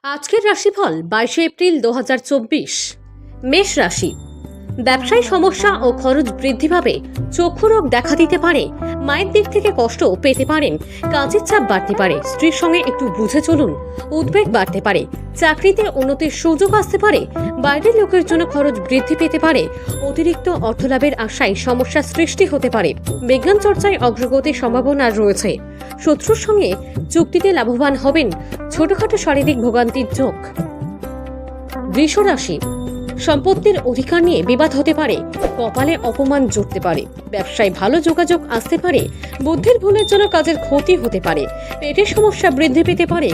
আজকের রাশিফল 22 এপ্রিল 2024। মেষ রাশি। ব্যবসায় সমস্যা ও খরচ বৃদ্ধি পাবে। চক্ষু রোগ দেখা দিতে পারে। মায়ের দিক থেকে কষ্ট পেতে পারেন। কাজের চাপ বাড়তে পারে। স্ত্রীর সঙ্গে একটু বুঝে চলুন। উদ্বেগ বাড়তে পারে। চাকরিতে উন্নতির সুযোগ আসতে পারে। বাইরের লোকের জন্য খরচ বৃদ্ধি পেতে পারে। অতিরিক্ত অর্থলাভের আশায় সমস্যা সৃষ্টি হতে পারে। বিজ্ঞান চর্চায় অগ্রগতির সম্ভাবনা রয়েছে। শত্রুর সঙ্গে চুক্তিতে লাভবান হবেন। ছোটখাটো শারীরিক ভোগান্তির যোগ। বৃষ রাশি। সম্পত্তির অধিকার নিয়ে বিবাদ হতে পারে। কপালে অপমান জুটতে পারে। ব্যবসায় ভালো যোগাযোগ আসতে পারে। বুদ্ধির ভুলের জন্য কাজের ক্ষতি হতে পারে। পেটের সমস্যা বৃদ্ধি পেতে পারে।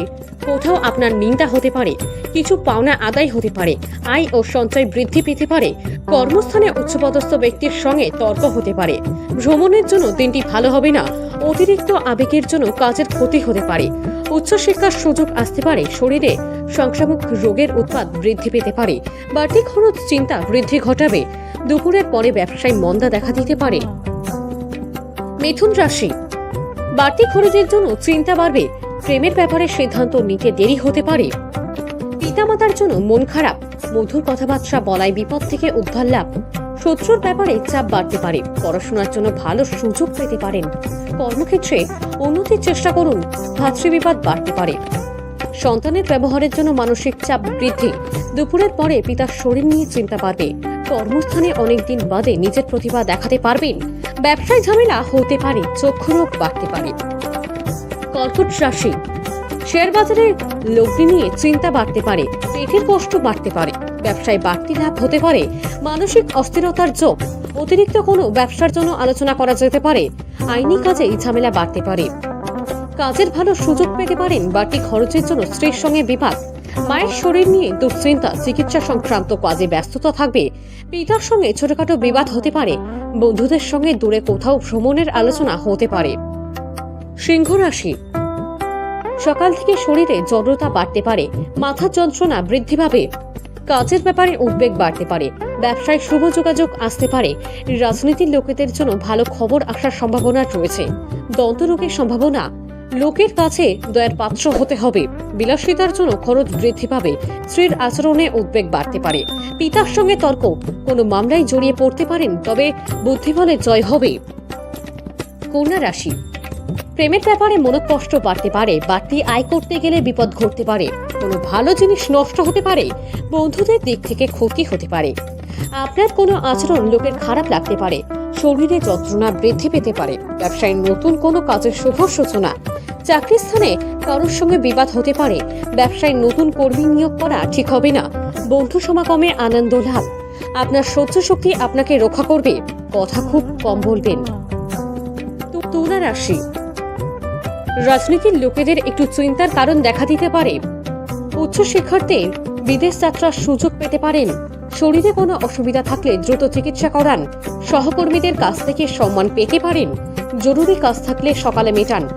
কোথাও আপনার নিন্দা হতে পারে। কিছু পাওনা আদায় হতে পারে। আয় ও সঞ্চয় বৃদ্ধি পেতে পারে। কর্মস্থানে উচ্চপদস্থ ব্যক্তির সঙ্গে তর্ক হতে পারে। ভ্রমণের জন্য দিনটি ভালো হবে না। অতিরিক্ত আবেগের জন্য কাজের ক্ষতি হতে পারে। উচ্চশিক্ষার সুযোগ আসতে পারে। শরীরে সংক্রামক রোগের উৎপাত বৃদ্ধি পেতে পারে। বাড়তি খরচ চিন্তা বৃদ্ধি ঘটাবে। দুপুরের পরে ব্যবসায় মন্দা দেখা দিতে পারে। মিথুন রাশি। বাড়তি খরচের জন্য চিন্তা বাড়বে। প্রেমের ব্যাপারে সিদ্ধান্ত নিতে দেরি হতে পারে। পিতামাতার জন্য মন খারাপ। মধুর কথাবার্তা বলায় বিপদ থেকে উদ্ধার লাভ। শত্রুর ব্যাপারে চাপ বাড়তে পারে। পড়াশোনার জন্য ভালো সুযোগ পেতে পারেন। কর্মক্ষেত্রে উন্নতির চেষ্টা করুন। ভাতৃবিবাদ বাড়তে পারে। সন্তানের ব্যবহারের জন্য মানসিক চাপ বৃদ্ধি। দুপুরের পরে পিতার শরীর নিয়ে চিন্তা বাড়বে। কর্মস্থানে অনেকদিন বাদে নিজের প্রতিভা দেখাতে পারবেন। ব্যবসায় ঝামেলা হতে পারে। চক্ষু রোগ বাড়তে পারে। কর্কট রাশি। শেয়ার বাজারে লগ্নি নিয়ে চিন্তা বাড়তে পারে। পেটের কষ্ট বাড়তে পারে। ব্যবসায় বাড়তি লাভ হতে পারে। মানসিক অস্থিরতার যোগ। অতিরিক্ত কোনো ব্যবসার জন্য আলোচনা করা যেতে পারে। আইনি কাজে ঝামেলা বাড়তে পারে। কাজের ভালো সুযোগ পেতে পারেন। বাড়তি খরচের জন্য স্ত্রীর সঙ্গে বিবাদ। মায়ের শরীর নিয়ে দুশ্চিন্তা। চিকিৎসা সংক্রান্ত কাজে ব্যস্ততা থাকবে। পিতার সঙ্গে ছোটখাটো বিবাদ হতে পারে। বন্ধুদের সঙ্গে দূরে কোথাও ভ্রমণের আলোচনা হতে পারে। সিংহ রাশি। সকাল থেকে শরীরে জড়তা বাড়তে পারে। মাথার যন্ত্রণা বৃদ্ধি পাবে। কাজের ব্যাপারে উদ্বেগ বাড়তে পারে। ব্যবসায় শুভ যোগাযোগ আসতে পারে। রাজনীতির লোকেদের জন্য ভালো খবর আসার সম্ভাবনা রয়েছে। দন্তরোগের সম্ভাবনা। লোকের কাছে দয়ার পাত্র হতে হবে। বিলাসিতার জন্য খরচ বৃদ্ধি পাবে। স্ত্রীর আচরণে উদ্বেগ বাড়তে পারে। পিতার সঙ্গে তর্ক। কোনো মামলায় জড়িয়ে পড়তে পারেন, তবে বুদ্ধিবলে জয় হবে। কন্যা রাশি। প্রেমের ব্যাপারে মনোকষ্ট বাড়তে পারে। বাড়তি আয় করতে গেলে বিপদ ঘটতে পারে। কোনো ভালো জিনিস নষ্ট হতে পারে। বন্ধুদের দিক থেকে ক্ষতি হতে পারে। আপনার কোনো আচরণ লোকের খারাপ লাগতে পারে। শরীরে যন্ত্রণা বৃদ্ধি পেতে পারে। ব্যবসায় নতুন কোনো কাজের শুভ সূচনা। চাকরির স্থানে কারোর সঙ্গে বিবাদ হতে পারে। ব্যবসায় নতুন কর্মী নিয়োগ করা ঠিক হবে না। বন্ধু সমাগমে আনন্দ লাভ। আপনার সহ্য শক্তি আপনাকে রক্ষা করবে। কথা খুব কম বলবেন। তুলা রাশি। রাজনীতির লোকেদের একটু চিন্তার কারণ দেখা দিতে পারে। উচ্চশিক্ষার্থী বিদেশ যাত্রার সুযোগ পেতে পারেন। শরীরে কোনো অসুবিধা থাকলে দ্রুত চিকিৎসা করান। সহকর্মীদের কাছ থেকে সম্মান পেতে পারেন। জরুরি কাজ থাকলে সকালে মেটান।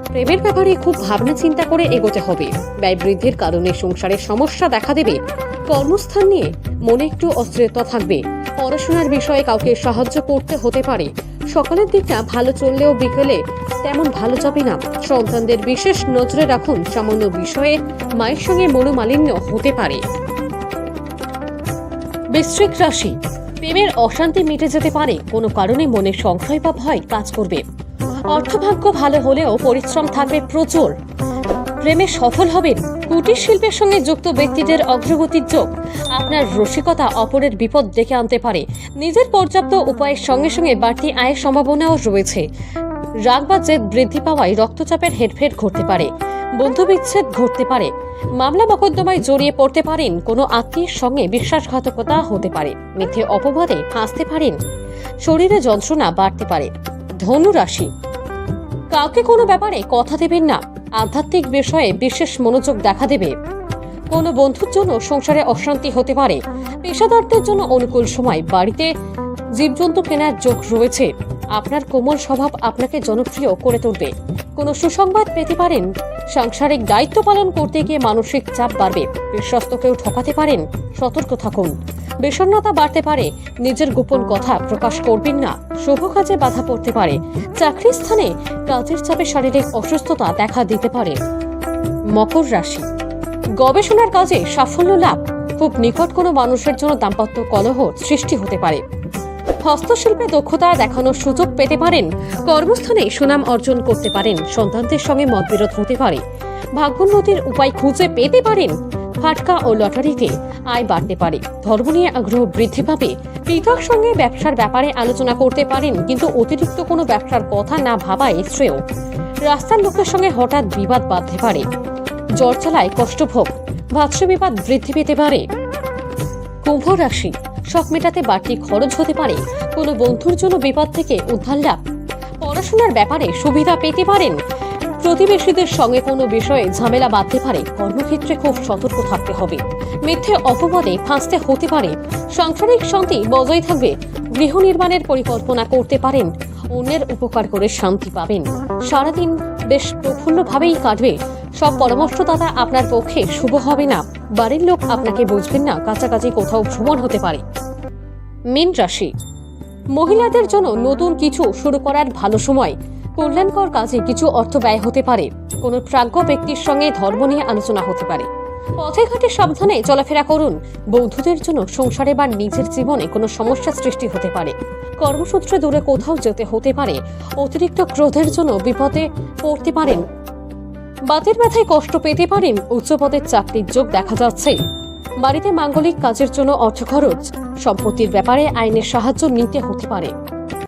প্রেমের ব্যাপারে খুব ভাবনা চিন্তা করে এগোতে হবে। ব্যয় বৃদ্ধির কারণে সংসারের সমস্যা দেখা দেবে। কর্মস্থান নিয়ে মনে একটু অস্থিরতা থাকবে। পড়াশোনার বিষয়ে কাউকে সাহায্য করতে হতে পারে। সকালের দিকটা ভালো চললেও বিকেলে তেমন ভালো যাবে না। সন্তানদের বিশেষ নজরে রাখুন। সামান্য বিষয়ে মায়ের সঙ্গে মনোমালিন্য হতে পারে। বৃশ্চিক রাশি। প্রেমের অশান্তি মিটে যেতে পারে। কোনো কারণে মনে সংশয় বা ভয় কাজ করবে। অর্থভাগ্য ভালো হলেও পরিশ্রম থাকবে প্রচুর। প্রেমে সফল হবেন। কুটির শিল্পের সঙ্গে যুক্ত ব্যক্তিদের অগ্রগতির যোগ। আপনার রসিকতা অপরের বিপদ ডেকে আনতে পারে। নিজের পর্যাপ্ত উপায়ের সঙ্গে সঙ্গে বাড়তি আয়ের সম্ভাবনাও রয়েছে। রাগ বা জেদ বৃদ্ধি পাওয়ায় রক্তচাপের হেরফের ঘটতে পারে। বন্ধু বিচ্ছেদ ঘটতে পারে। মামলা মোকদ্দমায় জড়িয়ে পড়তে পারেন। কোনো আত্মীয়ের সঙ্গে বিশ্বাসঘাতকতা হতে পারে। মিথ্যে অপবাদে ফাঁসতে পারেন। শরীরে যন্ত্রণা বাড়তে পারে। ধনু রাশি। কাউকে কোনো ব্যাপারে কথা দেবেন না। আধ্যাত্মিক বিষয়ে বিশেষ মনোযোগ দেখা দেবে। কোনো বন্ধুর জন্য সংসারে অশান্তি হতে পারে। পেশাদারদের জন্য অনুকূল সময়। বাড়িতে জীবজন্তু কেনার যোগ রয়েছে। আপনার কোমল স্বভাব আপনাকে জনপ্রিয় করে তুলবে। কোনো সুসংবাদ পেতে পারেন। সাংসারিক দায়িত্ব পালন করতে গিয়ে মানসিক চাপ বাড়বে। বিশ্বস্ত কেউ ঠকাতে পারেন। সতর্ক থাকুন। বিষণ্ণতা বাড়তে পারে। নিজের গোপন কথা প্রকাশ করবেন না। শুভ কাজে বাধা পড়তে পারে। চাকরির স্থানে কাজের চাপে শারীরিক অসুস্থতা দেখা দিতে পারে। মকর রাশি। গবেষণার কাজে সাফল্য লাভ, খুব নিকট কোনো মানুষের জন্য দাম্পত্য কলহ সৃষ্টি হতে পারে। হস্তশিল্পে দক্ষতা দেখানোর সুযোগ পেতে পারেন, কর্মস্থানে সুনাম অর্জন করতে পারেন, সন্তানদের সঙ্গে মতবিরোধ হতে পারে, ভাগ্যোন্নতির উপায় খুঁজে পেতে পারেন, ফাটকা ও লটারিতে আয় বাড়তে পারে, ধর্ম নিয়ে আগ্রহ বৃদ্ধি পাবে, পিতার সঙ্গে ব্যবসার ব্যাপারে আলোচনা করতে পারেন, কিন্তু অতিরিক্ত কোনো ব্যবসার কথা না ভাবাই শ্রেয়। রাস্তার লোকের সঙ্গে হঠাৎ বিবাদ বাঁধতে পারে, জ্বর জ্বালায় কষ্টভোগ, ভাৎস বিবাদ বৃদ্ধি পেতে পারে। কুম্ভ রাশি, শখ মেটাতে বাড়তি খরচ হতে পারে, কোনো বন্ধুর জন্য বিপদ থেকে উদ্ধার লাভ, পড়াশোনার ব্যাপারে সুবিধা পেতে পারেন, প্রতিবেশীদের সঙ্গে কোনো বিষয়ে ঝামেলা বাঁধতে পারে, কর্মক্ষেত্রে খুব সতর্ক থাকতে হবে, মিথ্যে অপবাদে ফাঁসতে হতে পারে, সাংসারিক শান্তি বজায় থাকবে, গৃহ নির্মাণের পরিকল্পনা করতে পারেন, অন্যের উপকার করে শান্তি পাবেন, সারাদিন বেশ প্রফুল্লভাবেই কাটবে। সব পরামর্শদাতা আপনার পক্ষে শুভ হবে না, বাড়ির লোক আপনাকে বুঝবেন না, কাছাকাছি কোথাও ভ্রমণ হতে পারে। মীন রাশি, মহিলাদের জন্য নতুন কিছু শুরু করার ভালো সময়, কল্যাণকর কাজে কিছু অর্থ ব্যয় হতে পারে, কোনো প্রাজ্ঞ ব্যক্তির সঙ্গে ধর্ম নিয়ে আলোচনা হতে পারে, পথে ঘাটে সাবধানে চলাফেরা করুন। বন্ধুদের জন্য সংসারে বা নিজের জীবনে কোনো সমস্যা সৃষ্টি হতে পারে, কর্মসূত্রে দূরে কোথাও যেতে হতে পারে, অতিরিক্ত ক্রোধের জন্য বিপদে পড়তে পারেন, বাতের ব্যথায় কষ্ট পেতে পারেন, উচ্চপদের চাকরির যোগ দেখা যাচ্ছে, বাড়িতে মাঙ্গলিক কাজের জন্য অর্থ খরচ, সম্পত্তির ব্যাপারে আইনের সাহায্য নিতে হতে পারে।